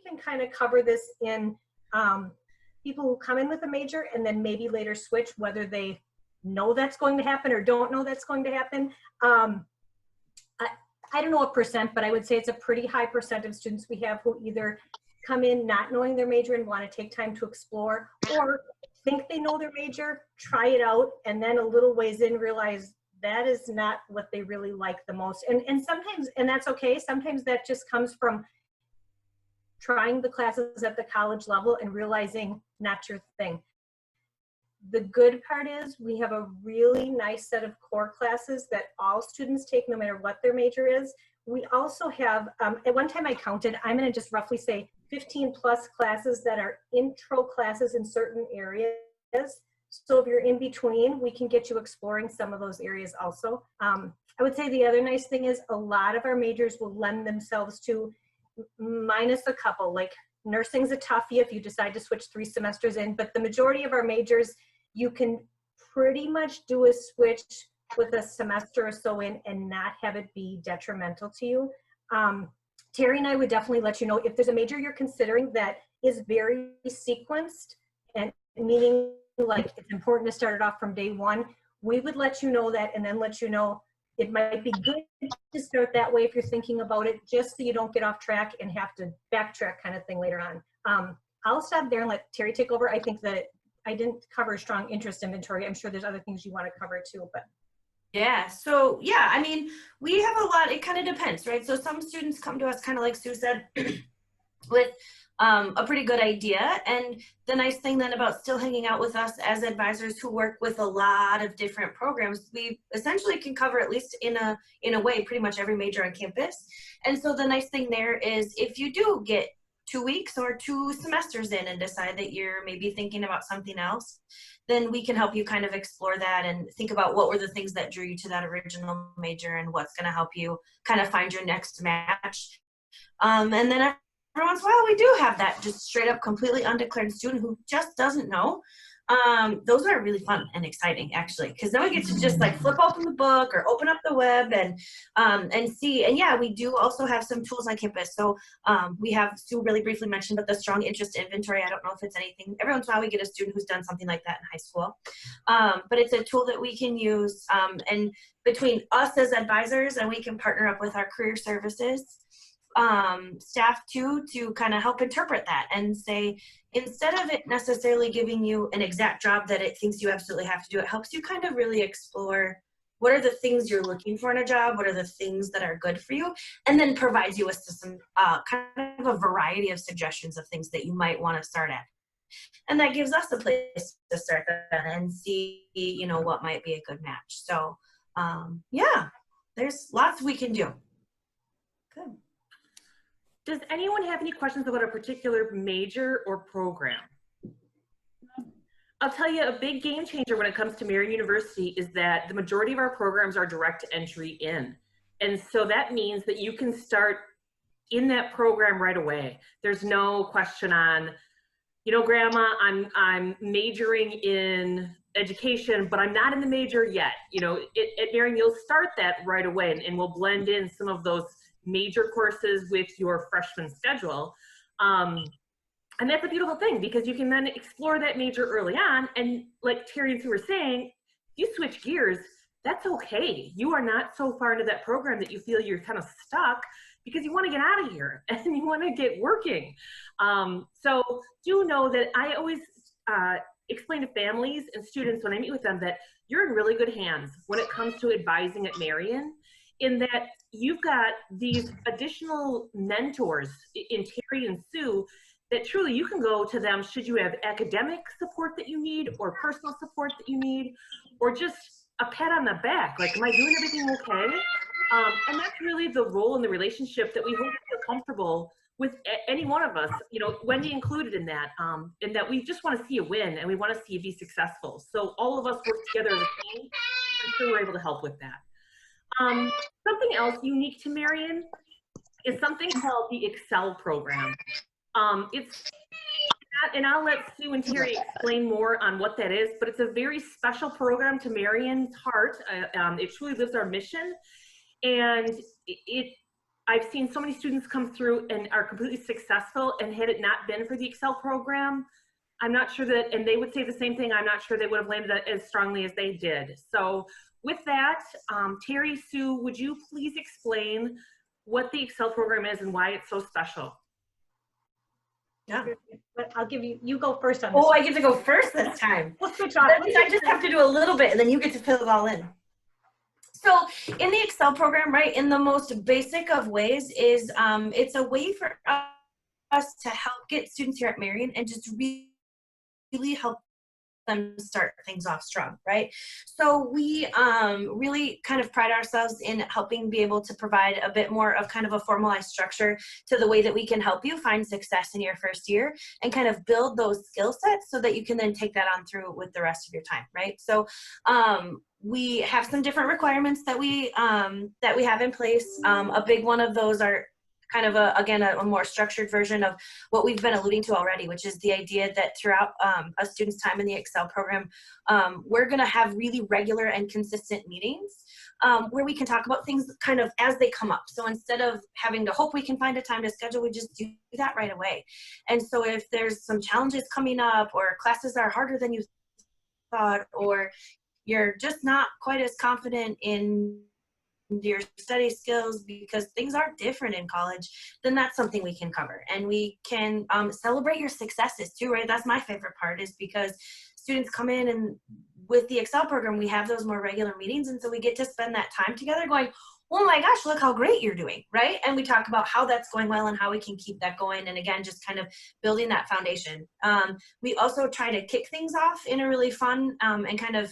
can kind of cover this in people who come in with a major and then maybe later switch, whether they know that's going to happen or don't know that's going to happen. I don't know what percent, but I would say it's a pretty high percent of students we have who either come in not knowing their major and want to take time to explore, or think they know their major, try it out, and then a little ways in realize that is not what they really like the most. And sometimes, and that's okay, sometimes that just comes from trying the classes at the college level and realizing not your thing. The good part is we have a really nice set of core classes that all students take no matter what their major is. We also have, at one time I counted, I'm gonna just roughly say 15 plus classes that are intro classes in certain areas. So if you're in between, we can get you exploring some of those areas also. I would say the other nice thing is a lot of our majors will lend themselves to, minus a couple, like nursing's a toughie if you decide to switch 3 semesters in, but the majority of our majors, you can pretty much do a switch with a semester or so in and not have it be detrimental to you. Terry and I would definitely let you know if there's a major you're considering that is very sequenced, and meaning like it's important to start it off from day one, we would let you know that and then let you know it might be good to start that way if you're thinking about it, just so you don't get off track and have to backtrack kind of thing later on. I'll stop there and let Terry take over. I think that I didn't cover strong interest inventory. I'm sure there's other things you want to cover too, but. Yeah, so yeah, I mean, we have a lot, it kind of depends, right? So some students come to us kind of like Sue said, with a pretty good idea. And the nice thing then about still hanging out with us as advisors who work with a lot of different programs, we essentially can cover, at least in a way, pretty much every major on campus. And so the nice thing there is if you do get 2 weeks or 2 semesters in and decide that you're maybe thinking about something else, then we can help you kind of explore that and think about what were the things that drew you to that original major and what's going to help you kind of find your next match. And then every once in a while we do have that just straight up completely undeclared student who just doesn't know. Those are really fun and exciting actually, because then we get to just like flip open the book or open up the web and see. And yeah, we do also have some tools on campus. So we have, Sue really briefly mentioned, but the strong interest inventory, I don't know if it's anything, every once in a while we get a student who's done something like that in high school. But it's a tool that we can use, and between us as advisors, and we can partner up with our career services staff too, to kind of help interpret that and say, instead of it necessarily giving you an exact job that it thinks you absolutely have to do, it helps you kind of really explore what are the things you're looking for in a job, what are the things that are good for you, and then provides you with some kind of a variety of suggestions of things that you might want to start at. And that gives us a place to start that and see, you know, what might be a good match. So yeah, there's lots we can do. Good. Does anyone have any questions about a particular major or program? I'll tell you, a big game changer when it comes to Marian University is that the majority of our programs are direct entry in. And so that means that you can start in that program right away. There's no question on, you know, Grandma, I'm majoring in education, but I'm not in the major yet. You know, at Marian, you'll start that right away, and we'll blend in some of those major courses with your freshman schedule. And that's a beautiful thing, because you can then explore that major early on. And like Terry and Sue were saying, you switch gears, that's okay. You are not so far into that program that you feel you're kind of stuck, because you want to get out of here and you want to get working. So do know that I always explain to families and students when I meet with them that you're in really good hands when it comes to advising at Marian, in that you've got these additional mentors in Terry and Sue that truly you can go to them should you have academic support that you need, or personal support that you need, or just a pat on the back, like, am I doing everything okay? And that's really the role in the relationship that we hope to feel comfortable with any one of us, you know, Wendy included in that we just want to see you win and we want to see you be successful. So all of us work together as a team, and so we're able to help with that. Something else unique to Marian is something called the Excel program. And I'll let Sue and Terry explain more on what that is, but it's a very special program to Marian's heart. It truly lives our mission, and it I've seen so many students come through and are completely successful, and had it not been for the Excel program, I'm not sure that, and they would say the same thing, I'm not sure they would have landed as strongly as they did. So with that, Terry, Sue, would you please explain what the Excel program is and why it's so special? Yeah. But I'll give you, you go first on this. Oh, I get to go first this time. We'll switch off. That means I just have to do a little bit and then you get to fill it all in. So in the Excel program, right, in the most basic of ways is it's a way for us to help get students here at Marian and just really help them start things off strong, right? So we really kind of pride ourselves in helping be able to provide a bit more of kind of a formalized structure to the way that we can help you find success in your first year and kind of build those skill sets so that you can then take that on through with the rest of your time, right? So we have some different requirements that we have in place. A big one of those are kind of a more structured version of what we've been alluding to already, which is the idea that throughout a student's time in the Excel program, we're going to have really regular and consistent meetings where we can talk about things kind of as they come up. So instead of having to hope we can find a time to schedule, we just do that right away. And so if there's some challenges coming up or classes are harder than you thought, or you're just not quite as confident in your study skills because things are different in college, then that's something we can cover. And we can celebrate your successes too, right? That's my favorite part, is because students come in and with the Excel program, we have those more regular meetings. And so we get to spend that time together going, oh my gosh, look how great you're doing, right? And we talk about how that's going well and how we can keep that going. And again, just kind of building that foundation. We also try to kick things off in a really fun and kind of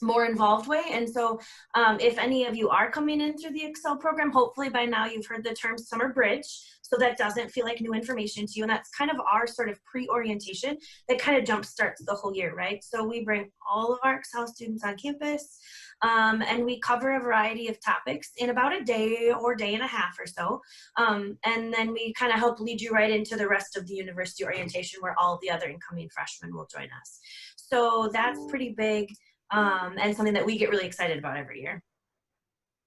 more involved way. And so if any of you are coming in through the Excel program, hopefully by now you've heard the term summer bridge, so that doesn't feel like new information to you. And that's kind of our sort of pre-orientation that kind of jumpstarts the whole year, right? So we bring all of our Excel students on campus and we cover a variety of topics in about a day or day and a half or so. And then we kind of help lead you right into the rest of the university orientation where all the other incoming freshmen will join us. So that's pretty big. And something that we get really excited about every year.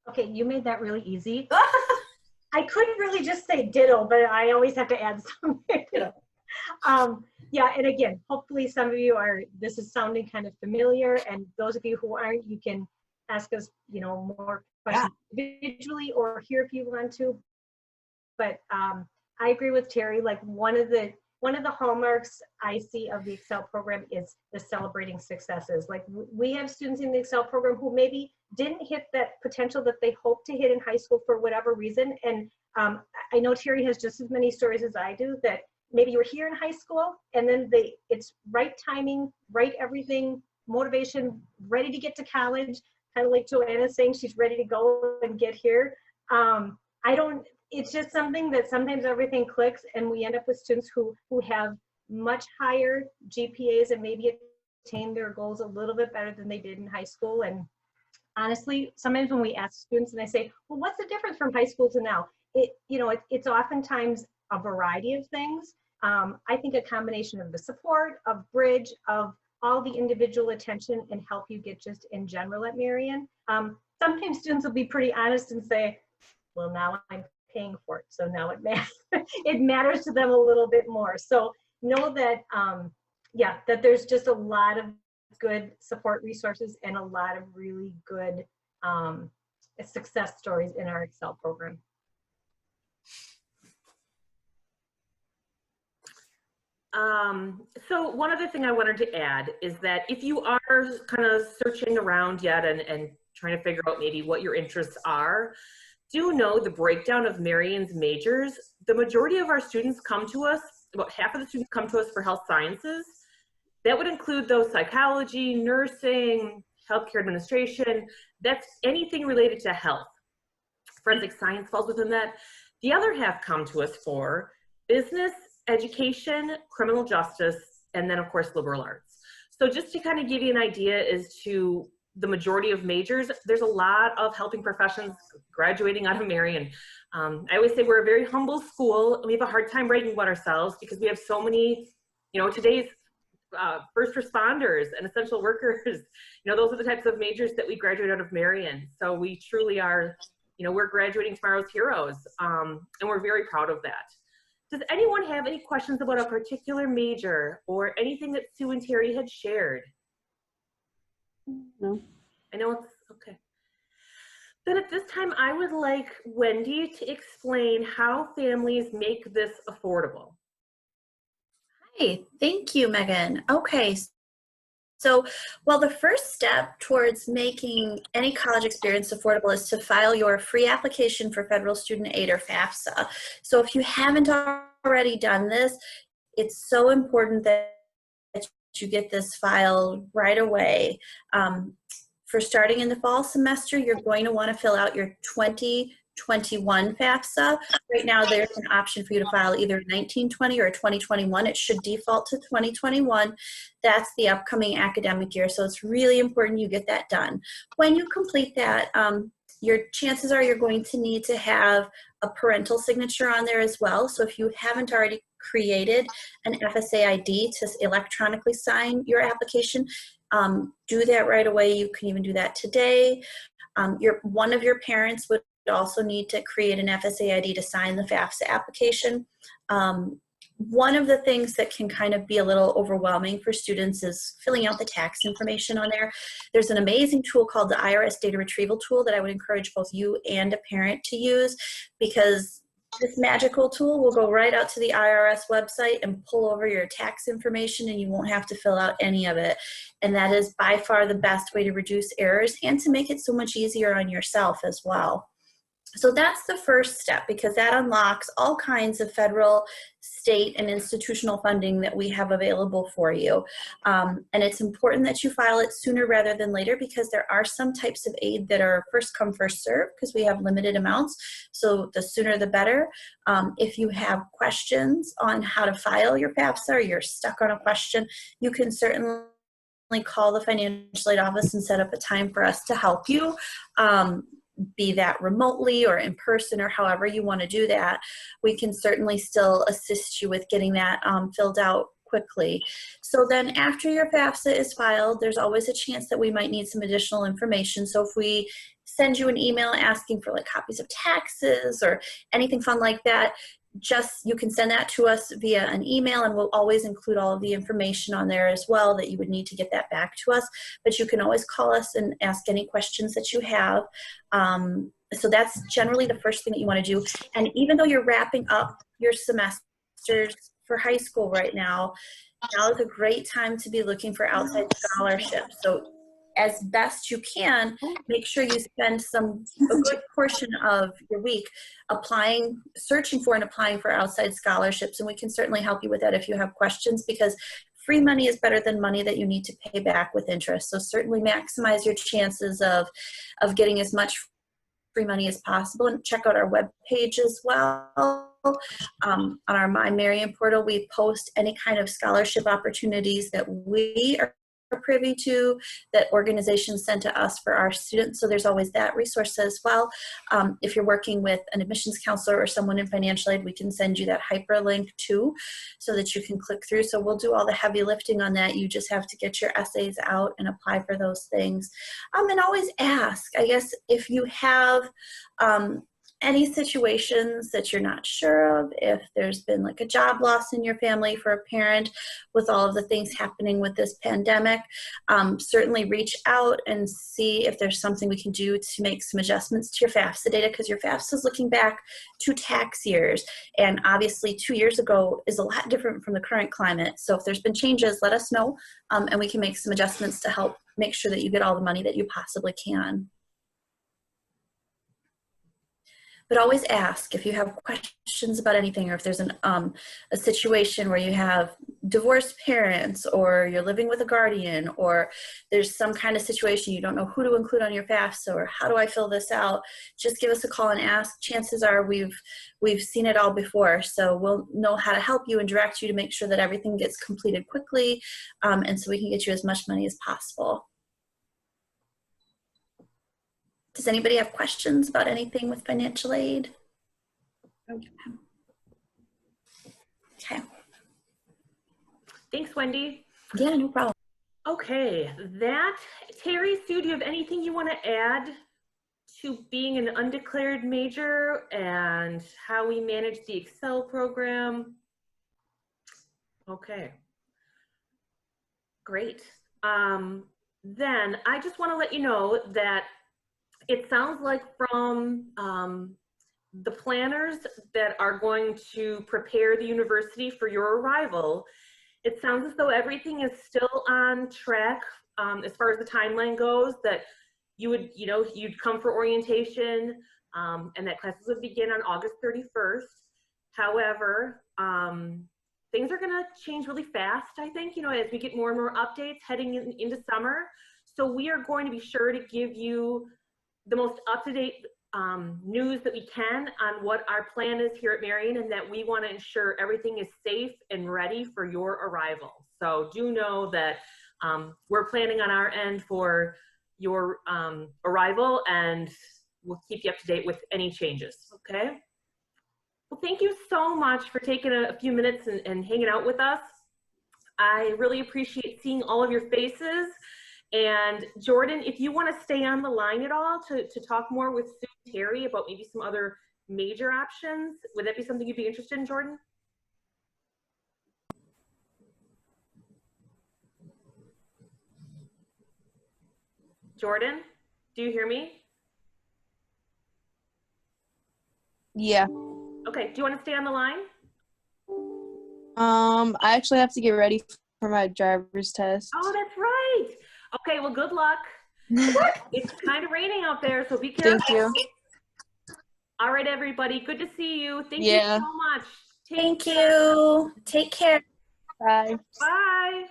Okay, you made that really easy. I couldn't really just say ditto, but I always have to add something. Yeah, and again, hopefully some of you are, this is sounding kind of familiar, and those of you who aren't, you can ask us, you know, more questions individually or here if you want to. But I agree with Terry, like one of the hallmarks I see of the Excel program is the celebrating successes. Like we have students in the Excel program who maybe didn't hit that potential that they hoped to hit in high school for whatever reason. And I know Terry has just as many stories as I do that maybe you were here in high school and then it's right timing, right everything, motivation, ready to get to college, kind of like Joanna's saying, she's ready to go and get here. It's just something that sometimes everything clicks and we end up with students who have much higher GPAs and maybe attain their goals a little bit better than they did in high school. And honestly, sometimes when we ask students and they say, well, what's the difference from high school to now? It's oftentimes a variety of things. I think a combination of the support, of bridge, of all the individual attention and help you get just in general at Marian. Sometimes students will be pretty honest and say, well, now I'm paying for it, so now it matters to them a little bit more. So know that that there's just a lot of good support resources and a lot of really good success stories in our Excel program. So one other thing I wanted to add is that if you are kind of searching around yet and trying to figure out maybe what your interests are, do know the breakdown of Marian's majors. The majority of our students come to us, about half of the students come to us for health sciences. That would include those psychology, nursing, healthcare administration. That's anything related to health. Forensic science falls within that. The other half come to us for business, education, criminal justice, and then of course liberal arts. So just to kind of give you an idea as to the majority of majors, there's a lot of helping professions graduating out of Marian. I always say we're a very humble school. We have a hard time bragging about ourselves because we have so many, today's first responders and essential workers, those are the types of majors that we graduate out of Marian. So we truly are You know, we're graduating tomorrow's heroes, and we're very proud of that. Does anyone have any questions about a particular major or anything that Sue and Terry had shared? No. I know it's okay. Then at this time, I would like Wendy to explain how families make this affordable. Hi, thank you, Megan. Okay, so, well, the first step towards making any college experience affordable is to file your free application for federal student aid or Fafsa. So if you haven't already done this, it's so important that you get this filed right away. For starting in the fall semester, you're going to want to fill out your 2021 FAFSA. Right now, there's an option for you to file either 1920 or 2021. It should default to 2021. That's the upcoming academic year, so it's really important you get that done. When you complete that, your chances are you're going to need to have a parental signature on there as well. So if you haven't already created an FSA ID to electronically sign your application, do that right away. You can even do that today. One of your parents would also need to create an FSA ID to sign the FAFSA application. One of the things that can kind of be a little overwhelming for students is filling out the tax information on there. There's an amazing tool called the IRS Data Retrieval Tool that I would encourage both you and a parent to use, because this magical tool will go right out to the IRS website and pull over your tax information, and you won't have to fill out any of it. And that is by far the best way to reduce errors and to make it so much easier on yourself as well. So that's the first step, because that unlocks all kinds of federal, state, and institutional funding that we have available for you. And it's important that you file it sooner rather than later, because there are some types of aid that are first come, first serve, because we have limited amounts. So the sooner the better. If you have questions on how to file your FAFSA, or you're stuck on a question, you can certainly call the financial aid office and set up a time for us to help you. Be that remotely or in person, or however you want to do that. We can certainly still assist you with getting that filled out quickly. So then after your FAFSA is filed, there's always a chance that we might need some additional information. So if we send you an email asking for like copies of taxes or anything fun like that, you can send that to us via an email, and we'll always include all of the information on there as well that you would need to get that back to us. But you can always call us and ask any questions that you have. So that's generally the first thing that you want to do. And even though you're wrapping up your semesters for high school right now is a great time to be looking for outside scholarships. So as best you can, make sure you spend a good portion of your week searching for and applying for outside scholarships. And we can certainly help you with that if you have questions, because free money is better than money that you need to pay back with interest. So certainly maximize your chances of getting as much free money as possible, and check out our webpage as well. On our My Marian portal, we post any kind of scholarship opportunities that we are privy to, that organizations send to us for our students. So there's always that resource as well. If you're working with an admissions counselor or someone in financial aid, we can send you that hyperlink too, so that you can click through. So we'll do all the heavy lifting on that. You just have to get your essays out and apply for those things. And always ask, I guess, if you have any situations that you're not sure of, if there's been like a job loss in your family for a parent with all of the things happening with this pandemic, certainly reach out and see if there's something we can do to make some adjustments to your FAFSA data, because your FAFSA is looking back 2 tax years, and obviously 2 years ago is a lot different from the current climate. So if there's been changes, let us know, and we can make some adjustments to help make sure that you get all the money that you possibly can. But always ask if you have questions about anything, or if there's a situation where you have divorced parents, or you're living with a guardian, or there's some kind of situation you don't know who to include on your FAFSA, or how do I fill this out, just give us a call and ask. Chances are we've seen it all before, so we'll know how to help you and direct you to make sure that everything gets completed quickly, and so we can get you as much money as possible. Does anybody have questions about anything with financial aid? Okay. Thanks, Wendy. Yeah, no problem. Okay, Terry, Sue, do you have anything you want to add to being an undeclared major and how we manage the Excel program. Okay, great. Then I just want to let you know that it sounds like from the planners that are going to prepare the university for your arrival, it sounds as though everything is still on track as far as the timeline goes, that you would, you'd come for orientation and that classes would begin on August 31st. However, things are gonna change really fast, I think, as we get more and more updates heading into summer. So we are going to be sure to give you the most up-to-date news that we can on what our plan is here at Marian, and that we want to ensure everything is safe and ready for your arrival. So do know that we're planning on our end for your arrival, and we'll keep you up to date with any changes, okay? Well, thank you so much for taking a few minutes and hanging out with us. I really appreciate seeing all of your faces. And Jordan, if you want to stay on the line at all to talk more with Sue and Terry about maybe some other major options, would that be something you'd be interested in, Jordan? Jordan, do you hear me? Yeah. Okay, do you want to stay on the line? I actually have to get ready for my driver's test. Oh, that's right. Okay, well, good luck. It's kind of raining out there, so be careful. Thank you. All right, everybody. Good to see you. Thank you Yeah. so much. Thank you. Take care. Bye. Bye.